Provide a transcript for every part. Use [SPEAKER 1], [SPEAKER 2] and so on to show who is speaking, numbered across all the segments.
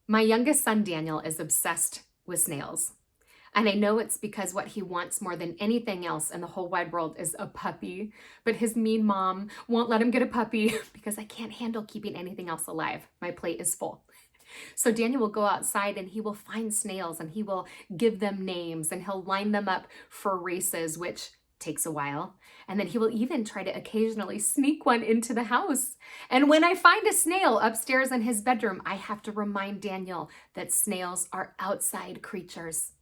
[SPEAKER 1] My youngest son, Daniel, is obsessed with snails. And I know it's because what he wants more than anything else in the whole wide world is a puppy. But his mean mom won't let him get a puppy because I can't handle keeping anything else alive. My plate is full. So Daniel will go outside and he will find snails and he will give them names and he'll line them up for races, which takes a while. And then he will even try to occasionally sneak one into the house. And when I find a snail upstairs in his bedroom, I have to remind Daniel that snails are outside creatures.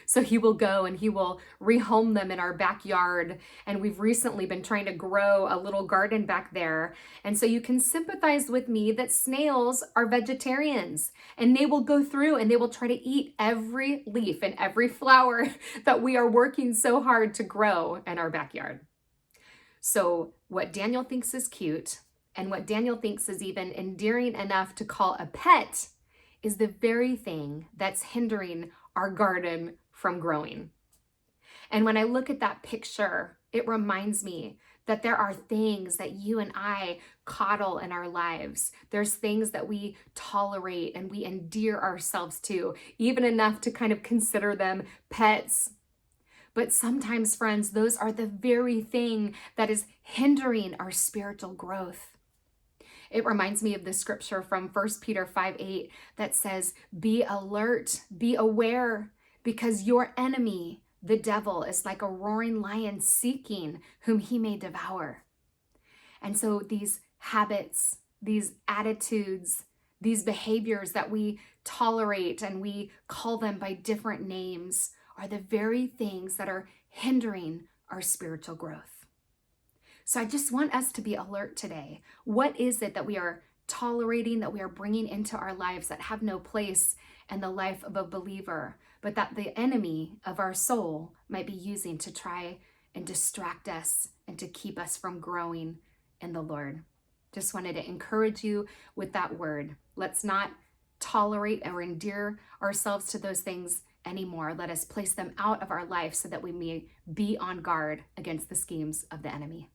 [SPEAKER 1] So he will go and he will rehome them in our backyard. And we've recently been trying to grow a little garden back there. And so you can sympathize with me that snails are vegetarians and they will go through and they will try to eat every leaf and every flower that we are working so hard to grow in our backyard. So what Daniel thinks is cute and what Daniel thinks is even endearing enough to call a pet is the very thing that's hindering our garden from growing. And when I look at that picture, it reminds me that there are things that you and I coddle in our lives. There's things that we tolerate and we endear ourselves to, even enough to kind of consider them pets. But sometimes, friends, those are the very thing that is hindering our spiritual growth. It reminds me of the scripture from 1 Peter 5:8 that says, be alert, be aware, because your enemy, the devil, is like a roaring lion seeking whom he may devour. And so these habits, these attitudes, these behaviors that we tolerate and we call them by different names are the very things that are hindering our spiritual growth. So I just want us to be alert today. What is it that we are tolerating, that we are bringing into our lives that have no place in the life of a believer, but that the enemy of our soul might be using to try and distract us and to keep us from growing in the Lord? Just wanted to encourage you with that word. Let's not tolerate or endear ourselves to those things anymore. Let us place them out of our life so that we may be on guard against the schemes of the enemy.